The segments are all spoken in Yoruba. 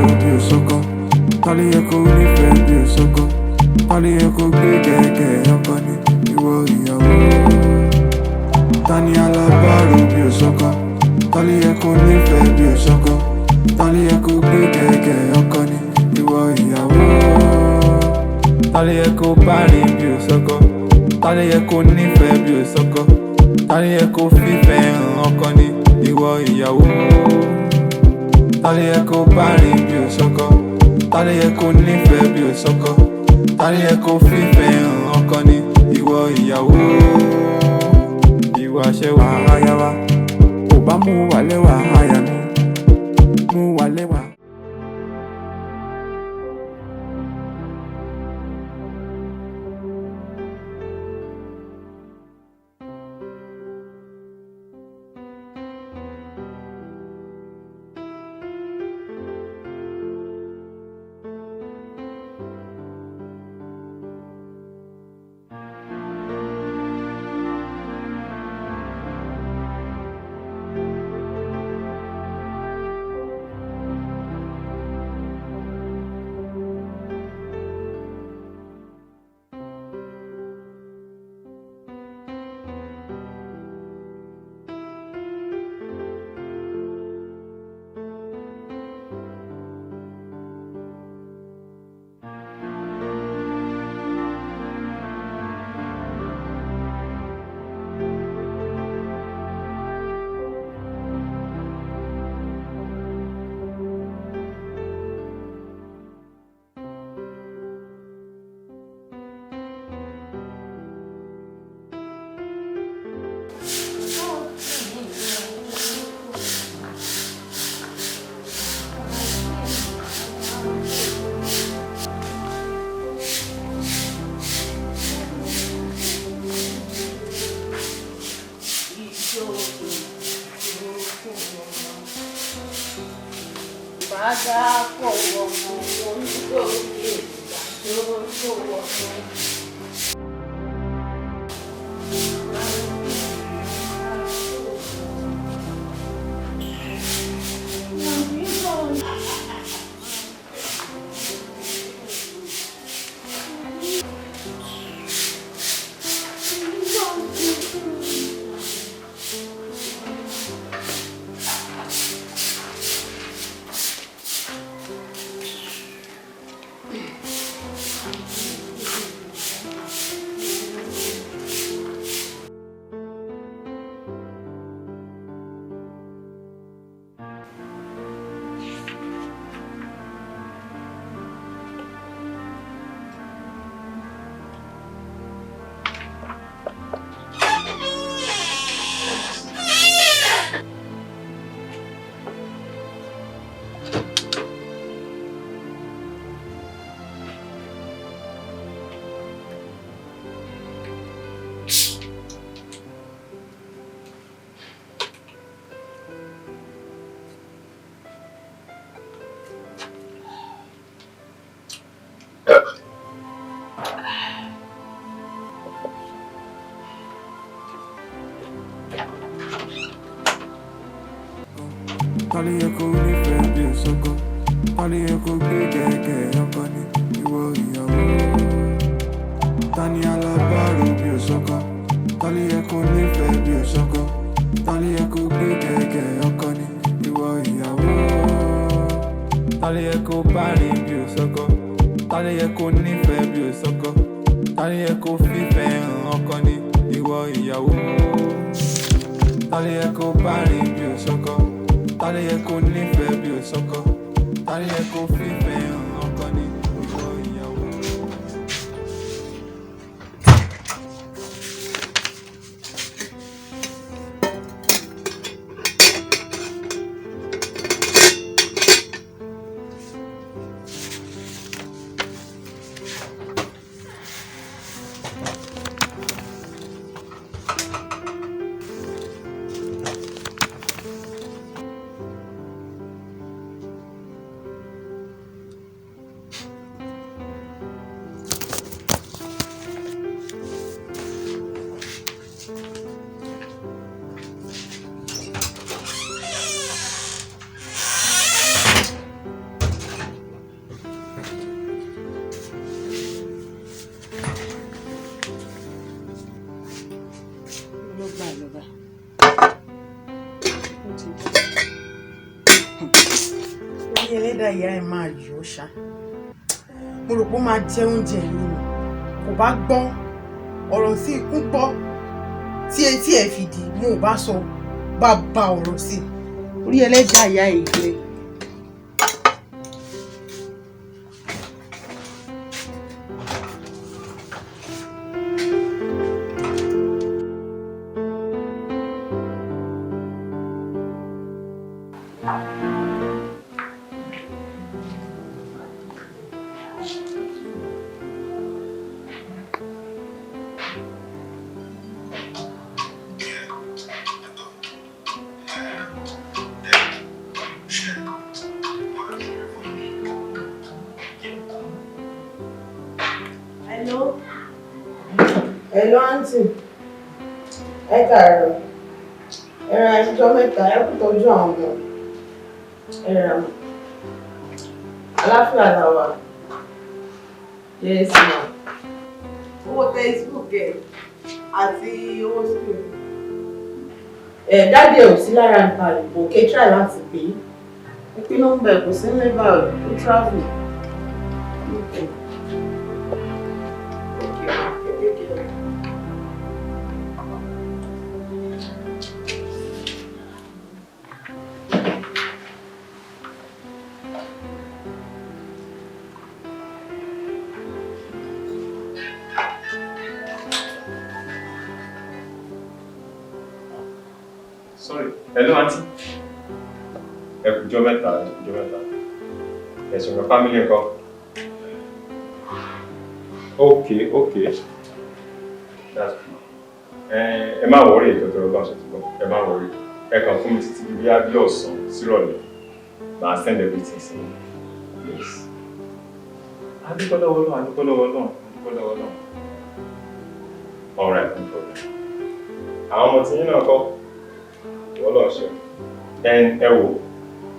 Alaro bí o sọ́kọ. Tálé yẹ kó nífẹ̀ẹ́ bí o sọ́kọ. Tálé yẹ kó gbé gẹ́gẹ́ ọkọ ni ìwọ ìyàwó. Tani alábàárò bí o sọ́kọ. Tálé yẹ kó nífẹ̀ẹ́ bí o sọ́kọ. Tálé yẹ kó gbé gẹ́gẹ́ ọkọ ni ìwọ ìyàwó. Tálé yẹ kó bá rìn bí o sọ́kọ. Tálé yẹ kó nífẹ̀ẹ́ bí o sọ́kọ. Tálé yẹ kó fífẹ́ hàn ọkọ ni ìwọ ìyàwó. Tálé yẹ kó bá rìn bí o sọ́kọ. Tálé yẹ kó nífẹ̀ẹ́ bí o sọ́kọ. Tálé yẹ kó fífẹ́ hàn ọkọ ni ìwọ ìyàwó. Ìwà ṣẹwà aya wa, ò bá mú wa lẹ́wà aya mi, mú wa lẹ́wà. Tálé yẹ kó nífẹ̀ẹ́ bí o sọ́kọ. Tálé yẹ kó gbé gẹ́gẹ́ ọkọ ni ìwọ ìyàwó. Tani alábàárò bí o sọ́kọ. Tálé yẹ kó nífẹ̀ẹ́ bí o sọ́kọ. Tálé yẹ kó gbé gẹ́gẹ́ ọkọ ni ìwọ ìyàwó. Tálé yẹ kó bá rìn bí o sọ́kọ. Tálé yẹ kó nífẹ̀ẹ́ bí o sọ́kọ. Tálé yẹ kó fífẹ́ hàn ọkọ ni ìwọ ìyàwó. Tálé yẹ kó bá rìn bí o sọ́kọ. Tálé yẹ kó nífẹ̀ẹ́ bí o sọ́kọ. Tálé yẹ kó fífẹ́ hàn ọkọ ni ìwọ ìyàwó. kí ẹlẹ́dàá ìyá ẹ̀ máa yọ ṣá. Mo rò pé ó máa jẹ oúnjẹ yìí ni. Kò bá gbọ́n ọ̀rọ̀ sí ikú gbọ́ tí etí ẹ̀ fi dì mo ò bá sọ bá ba ọ̀rọ̀ sí i. Orí ẹlẹ́dàá ìyá ẹ̀ ìgbẹ́. Hello, auntie. Ẹ káàárọ̀. Ẹ ra ẹjọ́ mẹ́ta, ẹ kú tọ́jú àwọn ọmọ. Ẹ ra mọ̀. Aláfíà la wà. Yes, ma. Owó Facebook ẹ̀ àti owó school. Dáàdì ẹ̀ ò sí lára nǹkan ìbò kéjì láti pè é. Ìpinnu ń bẹ̀ kò sí nígbà ó travel. Okay. Sorry. Hello, auntie. Ẹ kú jọ́ mẹ́ta. Ẹ̀sùn rẹ̀ family ńkọ́? Okay. That's good. Ẹ má worry ìjọba ọlọ́run ṣe ti gbọ́. Ẹ má worry. Ẹ kàn fún mi títí bí abí ọ̀sán sírọ̀lẹ́. Màá send everything sí mi. Yes. Adúpẹ́ lọ́wọ́ náà. All right, no problem. Àwọn ọmọ tí yín náà kọ́. Ọlọ́run ṣe. Ẹ wò,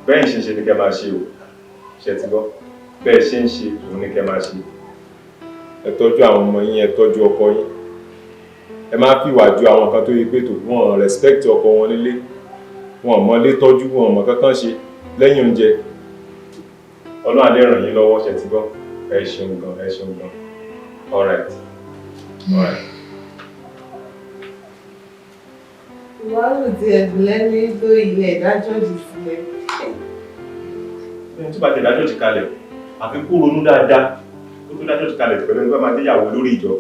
bẹ́ẹ̀ ṣe ń ṣe ní kẹ́ máa ṣe o. Ṣé ti gbọ́? Bẹ́ẹ̀ ṣe ń ṣe òun ní kẹ́ máa ṣe. Ẹ tọ́jú àwọn ọmọ yín, ẹ tọ́jú ọkọ yín. Ẹ má fi ìwà ju àwọn kan tó yẹ pé tó wọ́n respect ọkọ wọn nílé. Wọ́n mọ ilé tọ́jú, wọ́n mọ kankan ṣe lẹ́yìn oúnjẹ. Ọlọ́run á lè ràn yín lọ́wọ́, ṣé ti gbọ́? Ẹ ṣeun gan. All right. Wàhálù ti ẹ̀dùn lẹ́nu tó ilé ìdájọ́ jù sílẹ̀. Ẹni tó bá ti dájọ́ jù kalẹ̀, àfi kó ronú dáadáa. Ó tó dájọ́ jù kalẹ̀ pẹ̀lú ẹgbẹ́ máa déyàwó lórí ìjọ.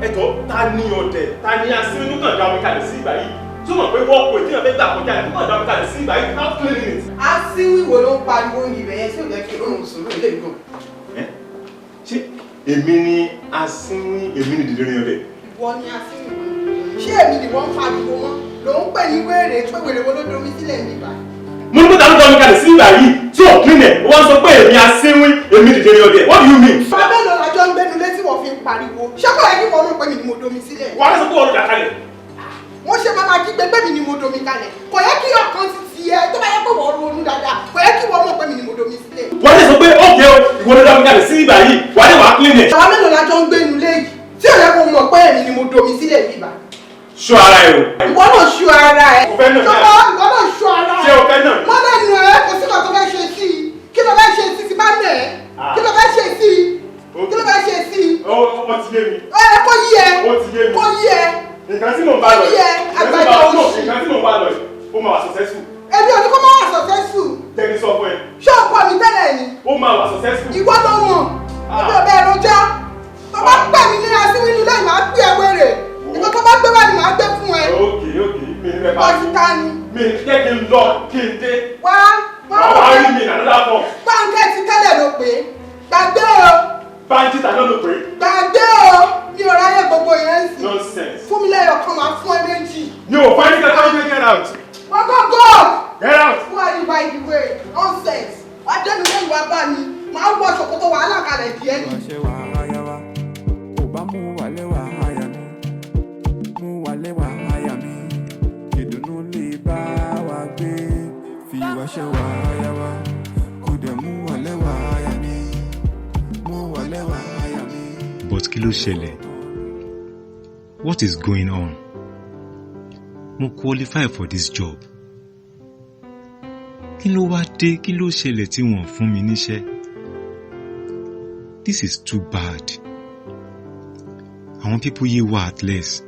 Ẹ̀tọ́ ta ni ọ̀dẹ̀ ta ni asínú kan dá omi kalẹ̀ sí ìgbà yìí tí ó mọ̀ pé wọ́n kò tí wọ́n fẹ́ gbà kọjá ẹ̀ kó dá omi kalẹ̀ sí ìgbà yìí without cleaning it. Asínwín wo ló ń pariwo ní ibẹ̀ yẹn tí ò jẹ́ kí òun sùúrù lè gùn. Ṣé èmi ni asínwín èmi ni dìdìrín ọ̀dẹ̀? Ìwọ ni asínwín wo? Ṣé èmi ni wọ́n ń pariwo mọ́? Ló ń pè ní wéèrè pé wèrè wo ló domi sílẹ̀ níbà? Mo ní kó ta ló dá omi kalẹ̀ sí ìgbà yìí tí ò clean ẹ̀ wọ́n sọ pé èmi asínwín èmi dìdìrín ọ̀dẹ̀. What do you mean? Bàbá èlò làjọ ń gbénu létí wọ́n fi ń pariwo. Ṣé kò yẹ kí wọ́n mọ̀ pé mi ni mo domi sílẹ̀? Wọ́n á sọ pé wọ́n ló dà kalẹ̀. Wọ́n ṣe máa kí gbẹgbẹ́ mi ni mo domi kalẹ̀. Kò yẹ kí ọkàn ti tiẹ̀ tó bá yẹ pé wọ́n ronú dáadáa. Kò yẹ kí wọ́n mọ̀ pé mi ni mo domi sílẹ̀. Wọ́n lè sọ pé ókè o ìwọ ló dá omi kalẹ̀ sí ìgbà yìí wà á lè wà á clean ẹ̀. Bàbá mélòó làjọ ń gbénu léyìí tí ò yẹ kó mọ̀ pé èmi ni mo domi sílẹ̀ níbà. Ṣọ́ ara ẹ̀ o. Ìwọ náà ṣọ́ ara ẹ̀. O fẹ́ nà mí. Ìwọ náà ṣọ́ ara ẹ̀. Ṣé o fẹ́ nà mí? Mọ́ lẹ́nu ẹ̀ kò sí kan tó fẹ́ ṣe sí i. Kí ló fẹ́ ṣe sí i ti bá nà ẹ́? Kí ló fẹ́ ṣe sí i? Kí ló fẹ́ ṣe sí i? Ó ti yé mi. Kó yí ẹ. Ó ti yé mi. Kó yí ẹ. Nǹkan tí mò ń bá lọ yìí. Nǹkan tí mò ń bá lọ yìí. Ó máa wà successful. Èmi ò ní kó má wà successful. Tẹ́ni sọ fún ẹ. Ṣé o kọ́ mi tẹ́lẹ̀ ni? Ó máa wà successful. Ìwọ ló mọ̀. Ìwọ ò bẹ́ẹ̀ rojọ́. Tó bá pè mí ní asínwínú lẹ́yìn máa pè ẹ́ wèrè. Ìwọ tó bá gbé wá ni màá gbé fún ẹ. Ókè mi ní bẹ́ẹ̀ bá Ọtí ta ni? mi jẹ́ kí n lọ kí n dé. Wá Wàá rí mi nàdúrà fún. Báńkẹ́ ti tẹ́lẹ̀ ló pé. Gbàgbé o. Báńkì tà lọ́nà pé. Gbàgbé o. Mi ò ráyè gbogbo yẹn sí. Nonsense. Fún mi lẹ́yọ̀ kan máa fún ẹ méjì. Mi ò fẹ́ ní kẹ́kẹ́ ní get out. Wọ́n kọ́ God. Get out. Who are you by the way? Nonsense. Wá dẹ́nu lẹ́yìn wá bá mi. Màá wọ ṣòkòtò wàhálà kalẹ̀ díẹ̀ ni. Ṣé wàá yá wa? Ò bá mú wálé wàá yá mi. Mú wálé wàá yá mi. ṣe wà áyá wa kò dẹ̀ mú wọlé wà áyá mi mú wọlé wà áyá mi. But kí ló ṣẹlẹ̀? What is going on? Mo qualify for this job. Kí ló wá dé? Kí ló ṣẹlẹ̀ tí wọ́n fún mi níṣẹ́? This is too bad. Àwọn people yìí wà at less.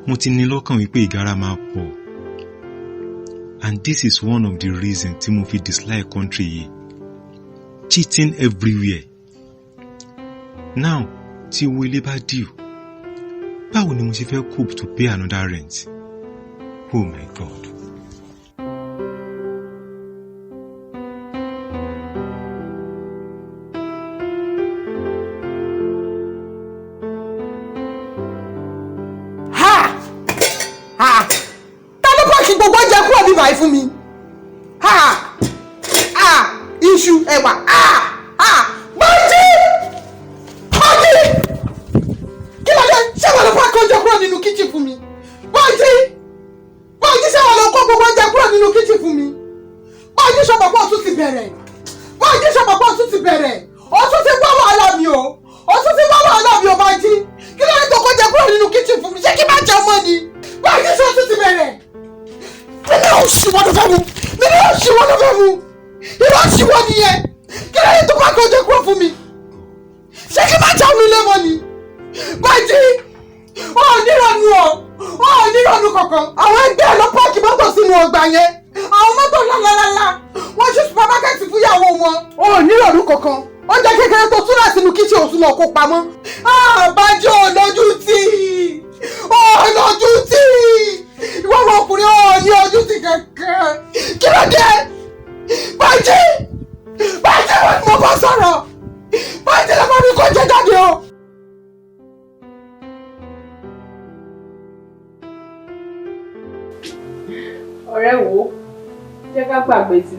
Mo ti ní lọ́kàn wípé ìgárá máa pọ̀. And this is one of the reasons tí mo fi dislike country yìí. Cheating everywhere. Now, tí owó ilé bá due, báwo ni mo ṣe fẹ́ cope to pay another rent? Oh my God. Fún mi iṣu ẹ̀wà bájí kí ló dé ṣé wọn lọ fún akójọ kúrò nínú kíchìn fún mi bájí ṣé wọn lọ kó gbogbo oúnjẹ kúrò nínú kíchìn fún mi bájí ṣọpọpọ tún ti bẹ̀rẹ̀ ọtún ti wá wàhálà mi o bájí kí ló dé tó kójọ kúrò nínú kíchìn fún mi ṣé kí má jẹun mọ́ ni bájí ṣé ọtún ti bẹ̀rẹ̀. Nínú òṣìwọ́ ló fẹ́ mu. Irú òṣìwọ́ nìyẹn. Kí ló dé tó bá kọjá kúrò fún mi? Ṣé kí má já mi lẹ́mọ̀ ni? Bájí, nírọ̀nù kankan. Àwọn ẹgbẹ́ ẹ̀ ló pọ́ọ̀kì mọ́tò sínú ọgbà yẹn. Àwọn mọ́tò lálálálá. Wọ́n ṣí supamákẹ́tì fún ìyàwó wọn. Nírọ̀nù kankan. Oúnjẹ kékeré tó túnra sínú kíchìn òsùn náà kó pamọ́. Bájí lójú tì. Ìwọ ọmọkùnrin ní ojú ti kankan. Kí ló dé? Bájí wọn ni mo bá sọ̀rọ̀. Bájí lọ́mọ mi kò jẹ́ jáde o. Ọ̀rẹ́ wo, jẹ́ ká gbàgbé ti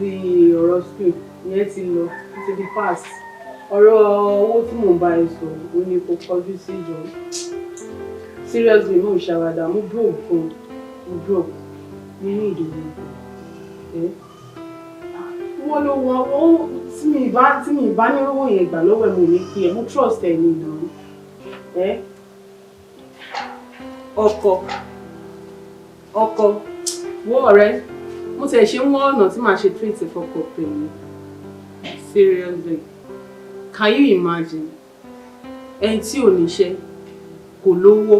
ọ̀rọ̀ school ìyẹn ti lọ, ti di past. Ọ̀rọ̀ owó tí mò ń bá ẹ sọ, ó ní kó kọjú sí ìjọ. Seriously, mo ṣàwàdà, mo broke gan. You need it. Wọ́n ló wọ́n tí mi bá ní owó yẹn gbà lọ́wọ́ ẹ̀ mo ní kí ẹ mo trust ẹ̀ ní ìdánwò. Ọkọ wọ́n ọ̀rẹ́ mo tẹ̀ ṣe ń wọ́n ọ̀nà tí màá ṣe treat fọkọ pẹ̀lú. Seriously, can you imagine? Ẹni tí ò níṣẹ́ kò lówó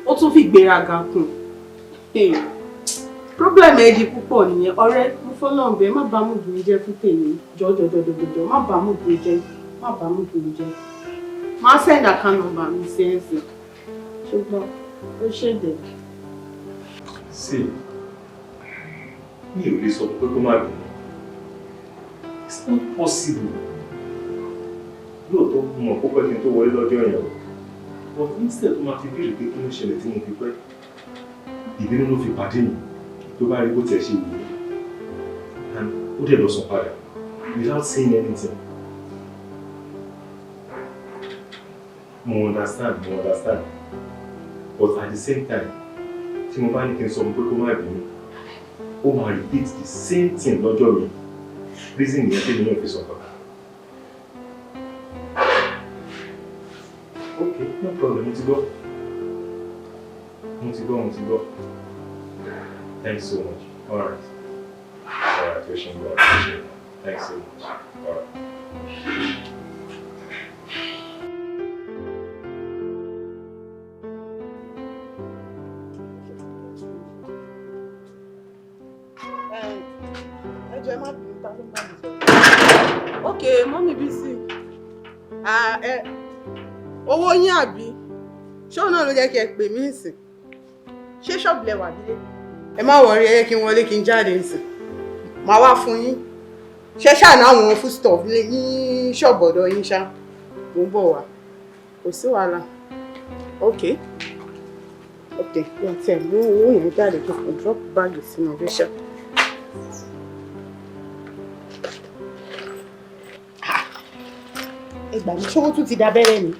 ó tún fi gbéraga kún. Problem ẹ di púpọ̀ nìyẹn ọ̀rẹ́ mo fọlọ́n bẹ́ẹ̀ má bá mùdùn jẹ́ fún tèmi jọjọjọjọjọ má bá mùdùn jẹ́ má send account number mi sí ẹ̀sìn ṣùgbọ́n ó ṣèdè. Sí mi ò lè sọ pé kó má bínú. It's not possible. Lóòótọ́ mo mọ̀ púpọ̀ kí n tó wọlé lọ́jọ́ yẹn o. But instead tó máa fi béèrè pé kí ló ṣẹlẹ̀ tí mo fi pẹ́. Ìbínú ló fi pàdé mi tó bá rí bó tiẹ̀ ṣe wù mí. And ó dẹ̀ lọ sùn padà without saying anything. Mo understand. But at the same time, tí mo bá ní kí n sọ pé kó má bínú, ó máa repeat the same thing lọ́jọ́ mi. Reason yẹn tí mi náà fi sọ padà. Okay, no problem, mo ti gbọ́. Thanks so much. All right, wishing you well. Thanks so much. All right. Okay, Mommy Bisi. Owó yín àbí? Ṣé ọ̀nà ló jẹ́ kí ẹ pè mí nsìn? Ṣé ṣọ́ọ̀bù lẹ wà nílé? Ẹ má wọrí ẹ kí n wọlé kí n jáde nsìn. Màá wá fún yín. Ṣé ṣáà ní àwọn foodstuff ní ṣọ́ọ̀bù ọ̀dọ̀ yín ṣá? Mo ń bọ̀ wá. Kò sí wàhálà. Okay, yóò tẹ̀ mú owó yẹn jáde kí n drop báàgì sínú ọ̀rẹ́ṣà. Ẹgbà mi ṣówó tún ti dábẹ́rẹ́ ni.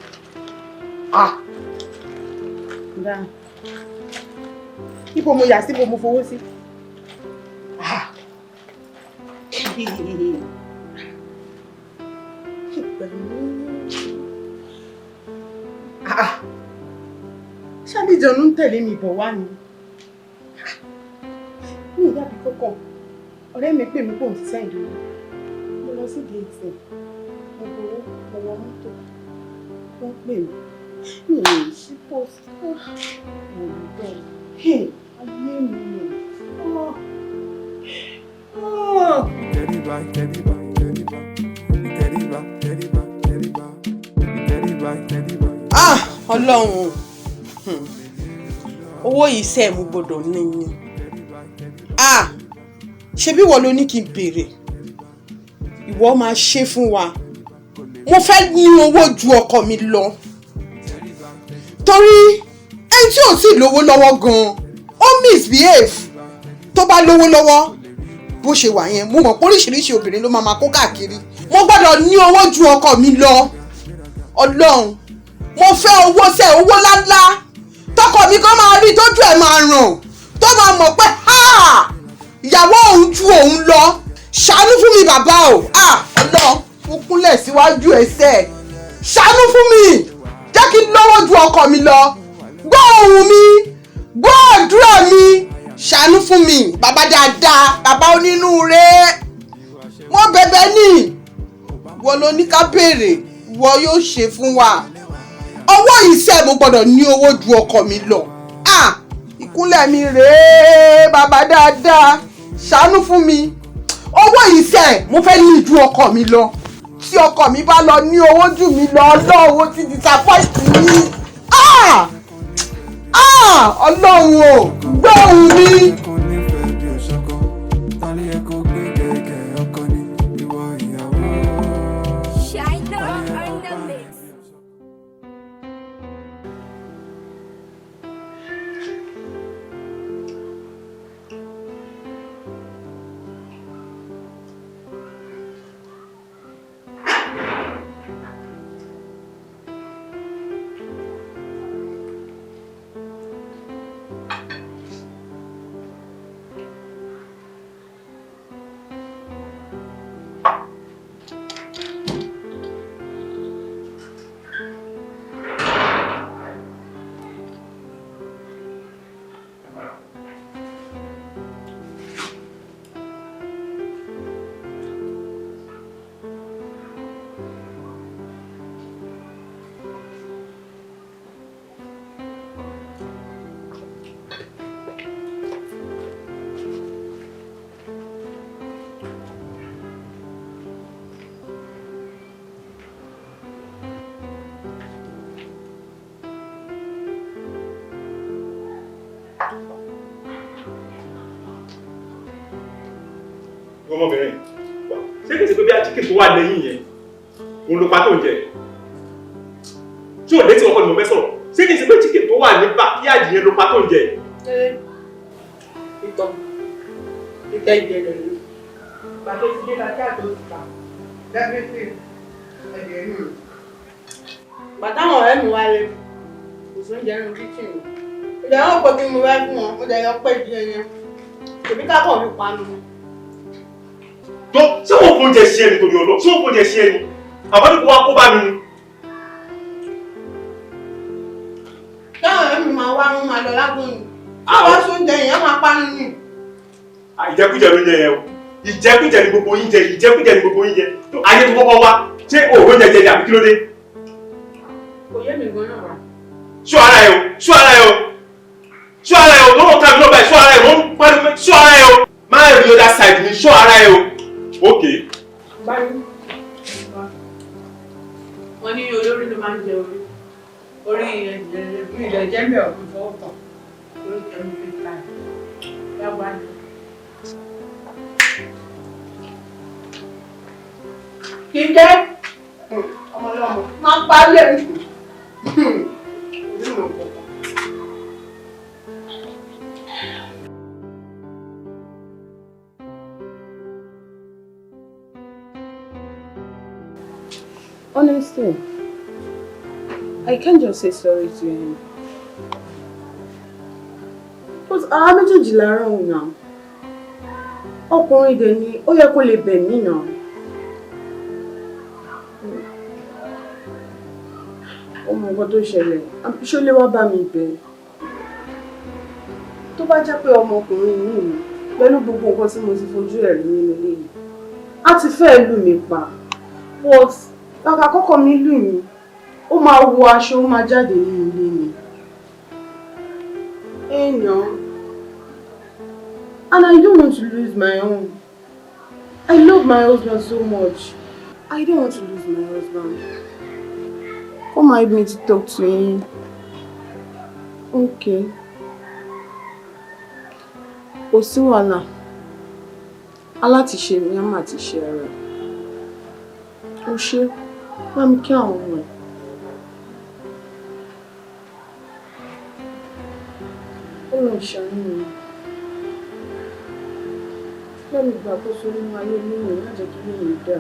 Ibo mo yà sí, ibo mo fowó sí. Ṣàlejò ló ń tẹ̀lé mi bọ̀ wá ni. Ní ìyáàbí kọ́kọ́, ọ̀rẹ́ mi pè mí pò ń ṣiṣẹ́ ìdúró. Mo lọ sí déètì, mo gbowó, mo wọ mọ́tò. Wọ́n pè mí. Mi ò sí post. Mo rí bẹ́ẹ̀. Ayé mi. Ìtẹríba, ìtẹríba, ìtẹríba. Ìtẹríba, ìtẹríba, ìtẹríba. Ìtẹríba, ìtẹríba. Ọlọ́run. Owó yìí sẹ́ mo gbọ́dọ̀ ní ni. Ṣebí ìwọ ló ní kí n béèrè. Ìwọ máa ṣe fún wa. Mo fẹ́ ní owó ju ọkọ mi lọ. Torí ẹni tí ò sì lówó lọ́wọ́ gan-an, ó misbehave. Tó bá lówó lọ́wọ́, bó ṣe wà yẹn, mo mọ̀ pé oríṣiríṣi obìnrin ló máa kó káàkiri. Mo gbọ́dọ̀ ní owó ju ọkọ mi lọ. Ọlọ́run, mo fẹ́ owó owó ńláńlá. Tọkọ mi kan máa rí tójú ẹ̀ máa ràn. Tó máa mọ̀ pé ìyàwó òun ju òun lọ. Ṣàánú fún mi bàbá o. Ọlọ́run, mo kúnlẹ̀ síwájú ẹsẹ̀. Ṣàánú fún mi. Jẹ́ kí n lówó ju ọkọ mi lọ. Gbọ́ ohùn mi. Gbọ́ àdúrà mi. Ṣàánú fún mi. Bàbá dáadáa. Bàbá onínúure. Mo bẹ̀bẹ̀ ní. Wọ́n ló ní ká béèrè. Wọ́n yóò ṣe fún wa. Owó iṣẹ́ mo gbọ́dọ̀ ní owó ju ọkọ mi lọ. Ìkúnlẹ̀ mi rèé. Bàbá dáadáa. Ṣàánú fún mi. Owó iṣẹ́ mo fẹ́ ní ju ọkọ mi lọ. Tí ọkọ mi bá lọ ní owó jù mí lọ, Ọlọ́run ti disappoint mi. Ọlọ́run o, gbọ́ ohùn mi. Kò nífẹ̀ẹ́ bí òṣọ́kọ. Tálí ẹ kò gbé gẹ́gẹ́ ọkọ ni ìwọ ìyàwó. Shine on the mix. Ọmọbìnrin, ṣé kìí ṣe pé bí a chicken tó wà lẹ́yìn yẹn, òun ló pa tó ń jẹ? Ṣé ò létí ọkọ ni mo fẹ́ sọ̀rọ̀? Ṣé kìí ṣe pé chicken tó wà ní backyard yẹn ló pa tó ń jẹ? Ìtọ́ ìjẹ̀lẹ̀ ni. Bàtó ti dé láti àtò ìta. Dẹ́bítì ẹ̀jẹ̀ nù. Bàtàwọn ọ̀rẹ́ mi wálé. Kò sí oúnjẹ nínú kíchìn. Ìjọba náà pọ̀ kí mo wá fún wọn. Mo jẹ́ yọ pẹ́ díẹ̀ yẹn. Èmi kákọ̀ mi panu. Tó ṣé wọ́n fún oúnjẹ sí ẹni torí ọlọ́? Ṣé wọ́n fún oúnjẹ sí ẹni? Àbádùkú wa kó bá mi ni. Táwọn ọ̀rẹ́ mi máa wá wọn máa lọ lágbóyún. Àwọn aṣọ oúnjẹ yẹn máa panu ni. Ìjẹkújẹ ló ń jẹ yẹn o. Ìjẹkújẹ ni gbogbo yín jẹ. Ìjẹkújẹ ni gbogbo yín jẹ. Ayé tó kọ́kọ́ wá. Ṣé òòrùn jẹjẹ ni àbí kí ló dé? Kò yé mi gan náà wá. Ṣọ́ ara ẹ o. Ṣọ́ ara ẹ o. Ṣọ́ ara ẹ o. Lọ́wọ́ ká mi lọ́ba ẹ̀ ṣọ́ ara ẹ o. Ṣọ́ ara ẹ o. Má rí other side mi. Ṣọ́ ara ẹ o. Okay. Báyìí. Wọ́n ní olórí ló máa ń jẹ orí. Orí ilẹ̀ jẹ́ mẹ́ ọ̀gbìn fọwọ́ tán. Orí jẹ́ mi fi ta ẹ̀. Yàgbá ni. Kì í jẹ́ ọmọlọ́mọ. Máa ń parí ẹ̀ nìkú. Orí mi ò pọ̀. Honestly, I can't just say sorry to him. But I'm méjèèjì lára òun now. Ọkùnrin dẹ̀ ni ó yẹ kó lè bẹ̀ mí náà. Ọmọ nǹkan tó ṣẹlẹ̀, ṣó lè wá bá mi bẹ̀. Tó bá jẹ́ pé ọmọkùnrin yìí ni, pẹ̀lú gbogbo nǹkan tí mo ti fojú ẹ̀ rí nínú ilé yìí, á ti fẹ́ lù mí pa. But kàkà kọ́kọ́ mi lù mí, ó máa wọ aṣọ, ó máa jáde nínú ilé mi. And I don't want to lose my own. I love my husband so much. I don't want to lose my husband. Come help me to talk to him. Okay. Kò sí wàhálà. Alátiṣe mi á máa ti ṣe ara ẹ̀. Ó ṣe, bá mi kí àwọn ọmọ ẹ̀. Ó lọ ṣàánú mi. Lẹ́nu ìgbà tó so nínú ayé nínú má jẹ́ kí nínú dà.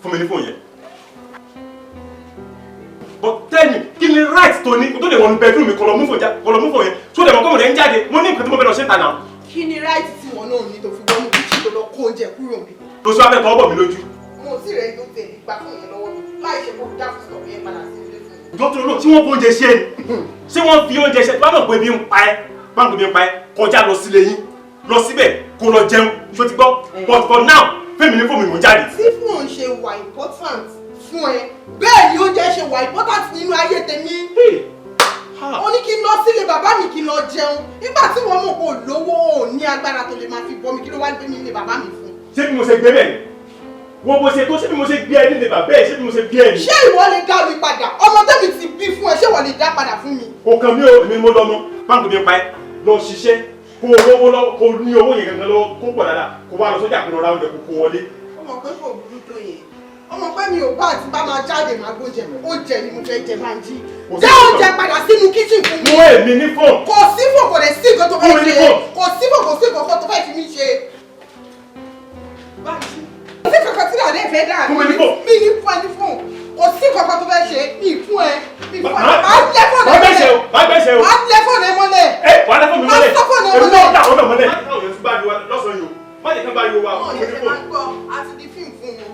Fún mi ní fóònù yẹn. But tell me, kí ni right tó ní tó lè wọnú bedroom mi kó lọ mú fóònù yẹn tó lè mọ̀ kó mo lè ń jáde mo ní nǹkan tí mo fẹ́ lọ ṣe ta náà. Kí ni right tí wọn náà ní tó fi wọnú kíchìn tó lọ kó oúnjẹ kúrò mi? Tó sọ abẹ́ kan bọ̀ mí lójú. Mo sì rẹ̀ ló tẹ̀lé gbà fún yẹn lọ́wọ́ mi láì ṣe kó dá fún stọ̀pù yẹn padà sí ilé fún mi. Dókítà olóò tí wọ́n fi oúnjẹ ṣe ni ṣé wọ́n fi oúnjẹ ṣe bá mọ̀ pé bí ń pa ẹ́ bá mọ̀ pé bí ń pa ẹ́ kọjá lọ sílé yín lọ síbẹ̀ kó lọ jẹun ṣó ti gbọ́ but for now fẹ́mi ní fóònù ìmọ̀ jáde. Tí fóònù ṣe wà important fún ẹ bẹ́ẹ̀ ni oúnjẹ ṣe wà important nínú ayé tèmi. Ó ní kí n lọ sílé bàbá mi kí n lọ jẹun nígbà tí wọ́n mọ̀ pé ò lówó ò ní agbára tó lè máa fi bọ́ mi kí ló wá gbé mi nílé bàbá mi fún. Ṣé bí mo ṣe gbé bẹ́ẹ̀ wọ́n bó ṣe tó ṣé bí mo ṣe gbé ẹ nílé bàbá ẹ̀ ṣé bí mo ṣe gbé ẹ ní. Ṣé ìwọ lè dá mi padà ọmọ tẹ́mi ti bí fún ẹ ṣé ìwọ lè dá padà fún mi. Kò kàn mí o èmi mo lọ́mọ báńkì mi pa ẹ́ lọ ṣiṣẹ́ kó owó lọ́wọ́ kó ní owó yẹn gangan lọ́wọ́ kó pọ̀ dáadáa kó wá lọ sọ́jà kó lọ ra oúnjẹ kó kó wọlé. Ọmọ pé kò burú tó yẹn ọmọ pé mi ò bá àti bá máa jáde máa gbóúnjẹ oúnjẹ ni mo fẹ́ jẹ máa ń jí jẹ́ oúnjẹ padà sínú kíchìn fún mi. Mú èmi ní fóònù. Kò sí fò kò lè sí nǹkan tó fẹ́ ṣe kò sí fò kò sí nǹkan tó fẹ́ fi mí ṣe. Báyìí kò sí kankan tí àdé fẹ́ dáa mi ní fún ẹ ní fóònù kò sí kankan tó fẹ́ ṣe mi fún ẹ mi fún ẹ máa lẹ fóònù ẹ mọ́lẹ̀ máa lẹ fóònù ẹ mọ́lẹ̀ wà á lẹ fóònù mi mọ́lẹ̀ máa sọ fóònù ẹ èmi mọ́lẹ̀. náà dà ọ̀nà mọ́lẹ̀. Má jẹ́ káwọn èèyàn tún bá di wa lọ́sàn-án yìí o má jẹ́ ká bá yóò wá Wọ́n fún mi yẹn ní ṣe máa fóònù. ń gbọ́ àti di fíìmù fún wọn.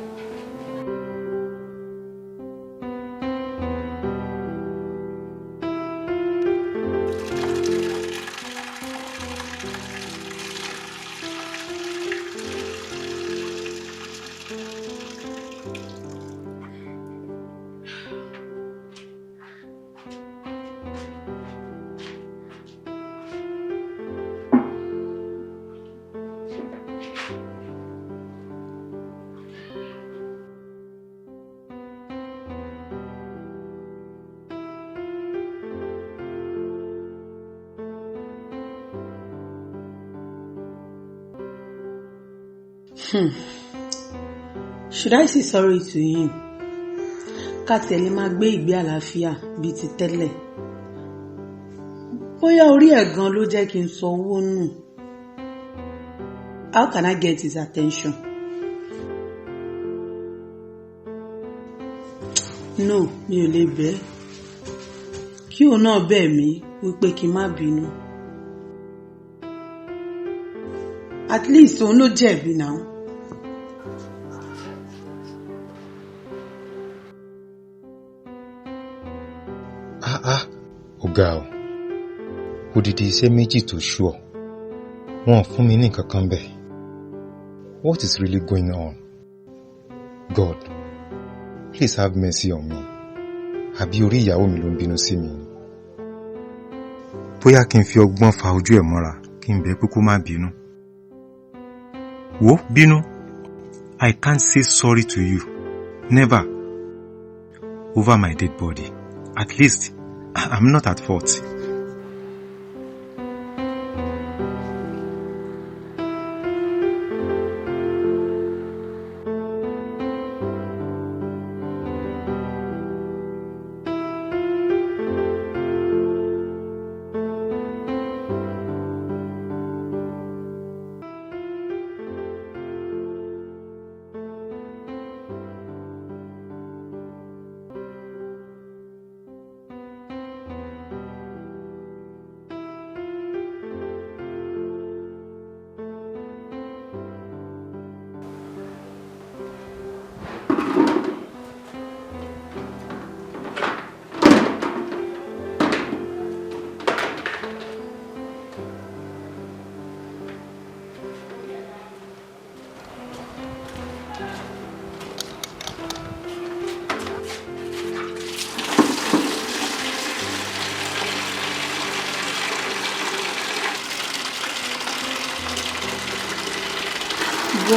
Should I say sorry to him? Ká tẹ̀lé máa gbé ìgbé àlàáfíà bíi ti tẹ́lẹ̀. Bóyá orí ẹ̀ gan ló jẹ́ kí n sọ owó nù. How can I get his attention? No, mi ò lè bẹ́ẹ̀. Kí òun náà bẹ̀ mí wípé kí n má bínú. At least òun ló jẹ̀bi náà. Ọ̀gá o, odidi iṣẹ́ méjì tó ṣúọ̀, wọn fún mi ní nǹkan kan bẹ́ẹ̀. What is really going on? God, please have mercy on me. àbí orí ìyàwó mi ló ń bínú sí mi ni. Bóyá kí n fi ọgbọ́n fa ojú ẹ̀ mọ́ra kí n bẹ̀ pé kó má bínú. Wo bínú, I can't say sorry to you, never, over my dead body. At least I'm not at fault.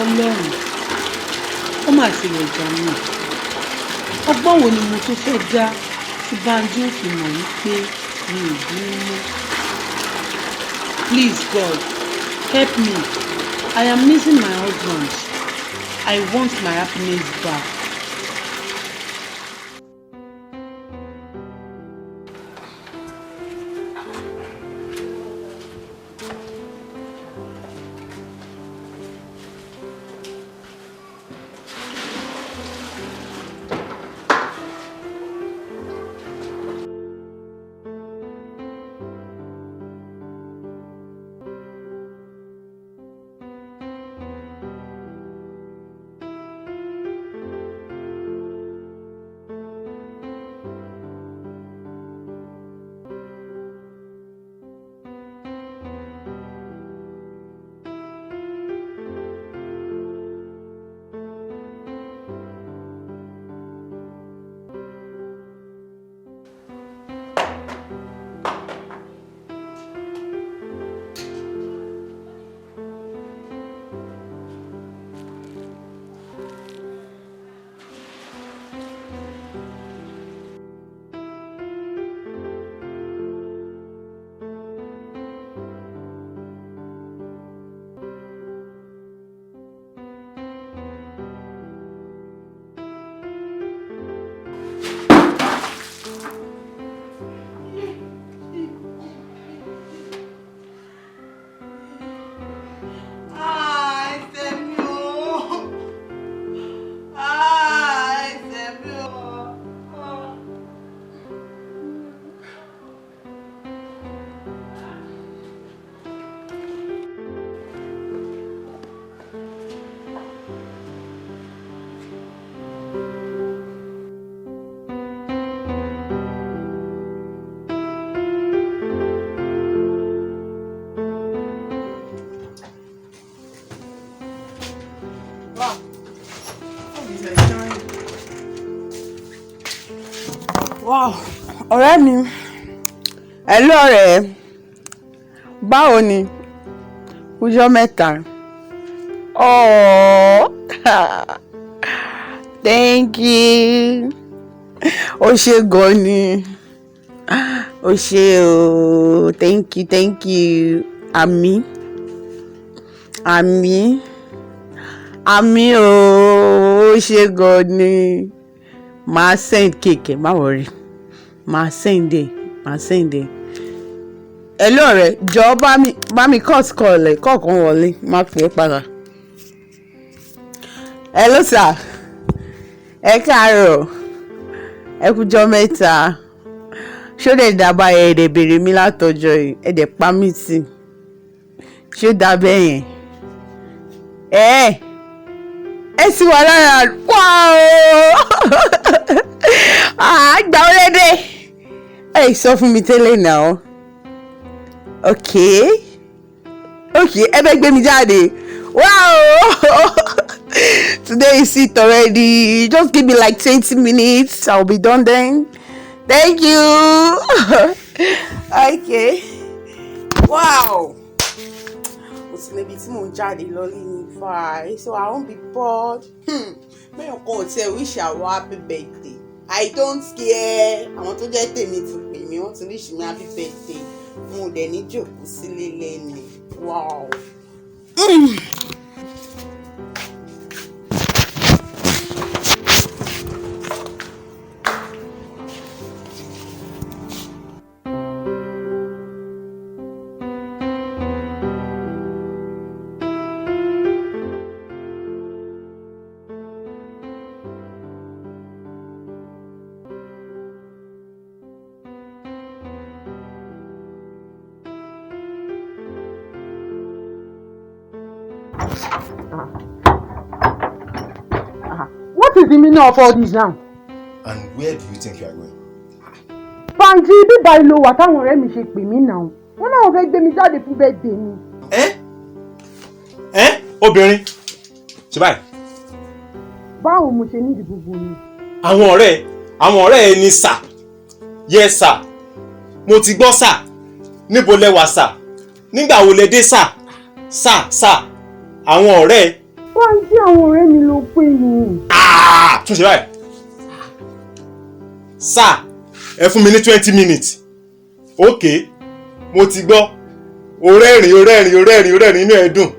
Ọlọ́run ó mà tilẹ̀ jà mí. Ọgbọ́n wo ni mo tún fẹ́ dá tí Bánjí ò fi mọ̀ wípé mi ò bínú mọ́? Please God, help me. I am missing my husband. I want my happiness back. Wow, ọ̀rẹ́ mi, hello ọ̀rẹ́, báwo ni? Ọjọ́ mẹ́ta. Oh, thank you. Ó ṣé gan ni. Ó ṣé o, thank you. Àmín o, ó ṣé gan ni. Màá send cake, má worry. Màá send ẹ̀. Hello ọ̀rẹ́, jọ̀ọ́ bá mi cut call ẹ̀ kọ̀ọ̀kan wọlé, má pè é padà. Hello sir, ẹ káàárọ̀, ẹ kújọ́ mẹ́ta. Ṣó dẹ̀ dábàá ẹ̀ẹ́dẹ̀ béèrè mi látọjọ́ yìí, ẹ̀ẹ́dẹ̀ pa mí tì. Ṣó dá bẹ́ẹ̀ yẹn? Ẹ sì wà lára wow àgbà ọlẹ́dẹ̀ ẹ sọ fún mi tẹ́lẹ̀ náà. Okay, ẹ bẹ́ gbé mi jáde. Wow today is it already. Just give me like 20 minutes, I'll be done then. Thank you. Okay. Wow. It's maybe it's more jolly lolly fine, so I won't be bored. May your God say wish you a happy birthday. I don't care. I want to get me to pay me. Want to wish me happy birthday. More than it joke silly lane. Wow. What is the meaning of all this now? And where do you think you are going? Banji, bíbá ìlò wà táwọn ọ̀rẹ́ mi ṣe pè mí náà. Wọ́n náà fẹ́ gbé mi jáde fún birthday mi. Obìnrin ṣe báyìí. Báwo mo ṣe nídìí gbogbo ni? Àwọn ọ̀rẹ́ ẹ ní sà. Yes sà. Mo ti gbọ́ sà. Níbo lẹ wà sà? Nígbà wo lẹ dé sà? Sà. Àwọn ọ̀rẹ́ ẹ. Banji, àwọn ọ̀rẹ́ mi ló pè mí. Tún ṣe báyìí. Sà, ẹ fún mi ní 20 minutes. Okay, mo ti gbọ́. O rẹ́rìn inú ẹ dùn.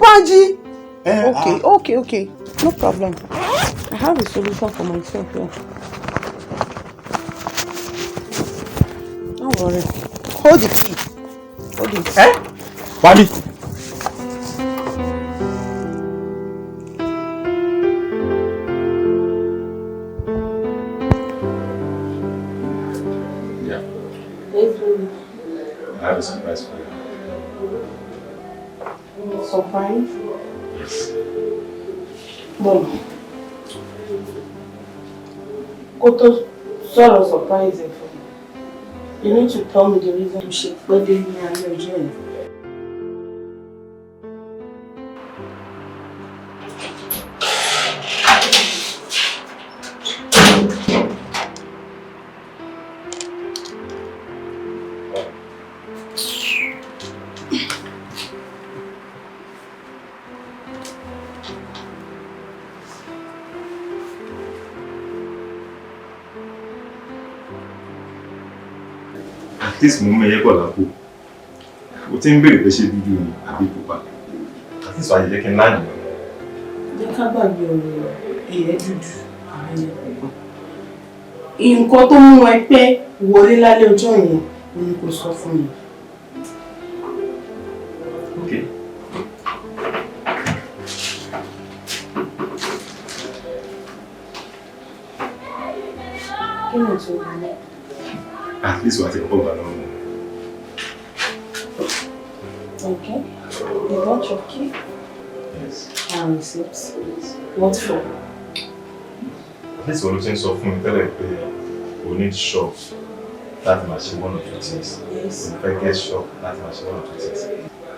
Banji. Okay. No problem. I have a solution for myself here. Don't worry. Hold the key. Hold it. Wálé. I have a surprise for you. Surprise? Yes. Mom. Kó tó sọ̀rọ̀ surprise ẹ̀ fún mi. You need to tell me the reason you ṣe pẹ́ dé ní alẹ́ ọjọ́ yẹn. This moment yẹ kọ̀ lápò. O ti ń béèrè pé ṣé dúdú ni àbí pupa. Àti sọ ayẹyẹ kí n láàyè. Jẹ́ ká gbàgbé ọ̀rọ̀ ẹ̀yẹ dúdú àwọn ẹ̀yẹ pupa. Nǹkan tó mú ẹ pẹ́ wọlé lálẹ́ ọjọ́ yẹn ni kò sọ fún mi. Okay. Kí ni tó wà ní? At least wàá ti kọ́kọ́ gbà lọ́wọ́. Okay. You want your key? Yes. And receipts. What for? At least wọ́n ló ti ń sọ fún mi tẹ́lẹ̀ pé o need shop láti máa ṣe one or two things. Yes. O fẹ́ get shop láti máa ṣe one or two things.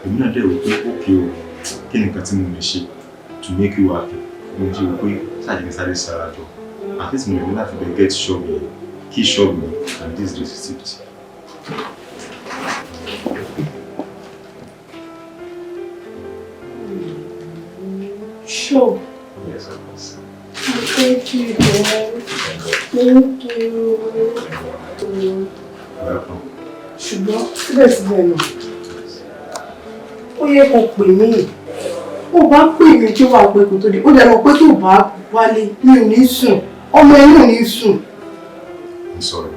Èmi náà dẹ̀ wò pé ókè o, kí ni nǹkan tí mo lè ṣe to make you happy? Mo ṣe wò pé ṣáàjì mi sáré ṣara jọ. At least mo lè ní láti bẹ get shop yẹn, key shop mi and this receipt. Sure. Yes, of course. Thank you, dear. Thank you. Welcome. Ṣùgbọ́n síbẹ̀síbẹ̀ náà, ó yẹ kó pè mí. Ó bá pè mí kí wàá pé kó tó dé. Ó dẹ̀ mọ̀ pé tó bá wálé mi ò ní sùn. Ọmọ ẹni ò ní sùn. I'm sorry.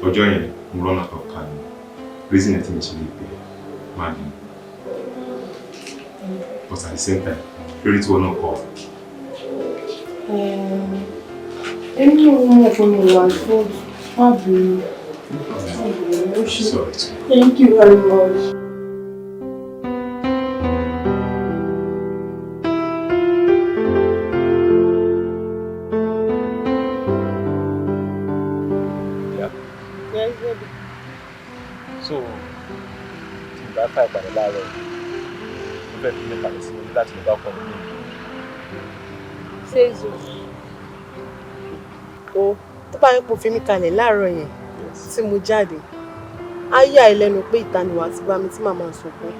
Ọjọ́ yẹn, mo run out of time. Reason I think she need pay. Money. But at the same time, priority will not call. Èmi ò mọ̀ pé mo wà fún má bínú. Sorry. Thank you very much. Yeah. Yes, baby. So, tí n bá fà ìpàdé láàárọ̀ yìí, mo fẹ́ fi ilé kalẹ̀ sí orí láti lè bá ọkọ mi ní ìlú. Sezu. Oh, tó bá yẹ kó fi mí kalẹ̀ láàárọ̀ yẹn tí mo jáde á yà ẹ́ lẹ́nu pé ìta ni wàá ti bá mi tí màmá sunkún.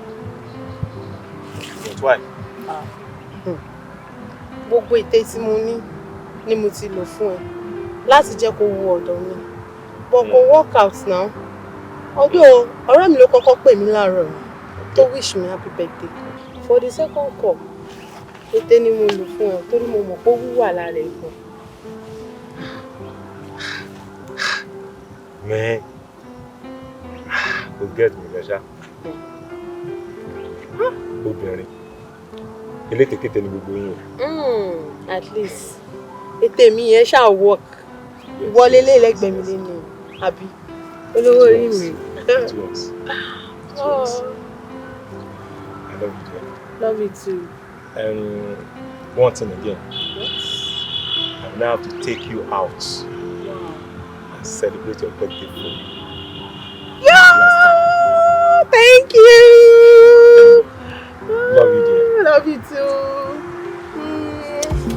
But why? Gbogbo ète tí mo ní ni mo ti lò fún ẹ láti jẹ́ kó wo ọ̀dọ̀ mi but kò work out now. Although ọ̀rẹ́ mi ló kọ́kọ́ pè mí láàárọ̀ tó wish me happy birthday for the second call ète ni mo lò fún ẹ torí mo mọ̀ pé ó wúwà lára ẹ̀ gan. Man, you get me, Gasha. Obìnrin. Elétekéte ni gbogbo yín. At least ète mi yẹn ṣáà work. Wọlé lé lẹ́gbẹ̀ẹ́ mi lẹ́nu àbí olówó orí mi. It works. It works. I love you, dear. Love you too. And one thing again. What? I now have to take you out and celebrate your birthday for me. Yeah! Thank you! Love you, dear. Love you too.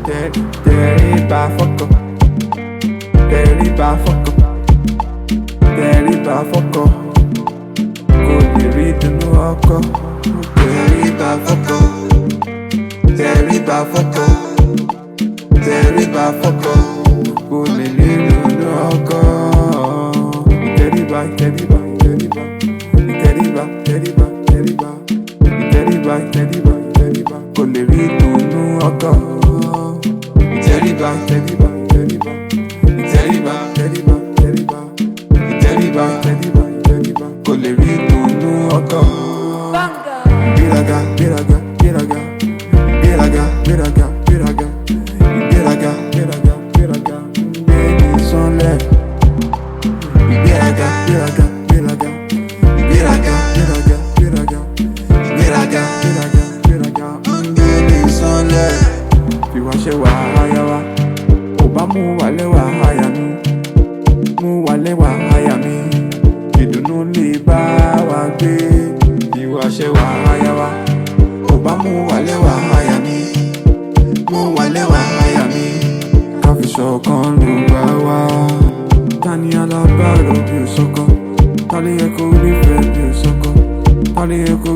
Daddy, bye, fuck up. Daddy, bye, fuck up. Daddy, bye, fuck up. Go be reading no alcohol. Daddy, bye, fuck up. Daddy, bye, fuck up. Daddy, bye, fuck up. Go be reading no alcohol. Daddy, bye, daddy, bye, daddy, bye. Daddy, bye, daddy, bye, daddy, bye. Daddy, bye, daddy, bye, daddy, bye. Go be reading no alcohol. Daddy, bye, daddy, bye, daddy, bye. Daddy, bye, daddy, bye, daddy, bye. Daddy, bye, daddy, bye, daddy, bye. Kò lè rí ìdùnnú ọkọ. Ìgbéraga, ìgbéraga, ìgbéraga. Ìgbéraga, ìgbéraga, ìgbéraga. Ìgbéraga, ìgbéraga, ìgbéraga. Gbéni sánlẹ̀. Ìgbéraga, ìgbéraga, ìgbéraga. Ìgbéraga, ìgbéraga, ìgbéraga. Ìgbéraga, ìgbéraga, ìgbéraga. Gbéni sánlẹ̀. Fi wá ṣe wàhálà wa. Ò bá mú wálé wàhálà mi. Mú wálé wàhálà mi. Ìdùnnú lè bá wa gbé. Ìwà ṣe wàhálà wa. Ò bá mú wálé wàhálà mi. Mú wálé wàhálà mi. Ká fi ṣọ̀kan ló gbà wá. Ta ni alábàárò bí o sọ́kọ́? Ta ló yẹ kó nífẹ̀ẹ́ bí o sọ́kọ́? Ta ló yẹ kó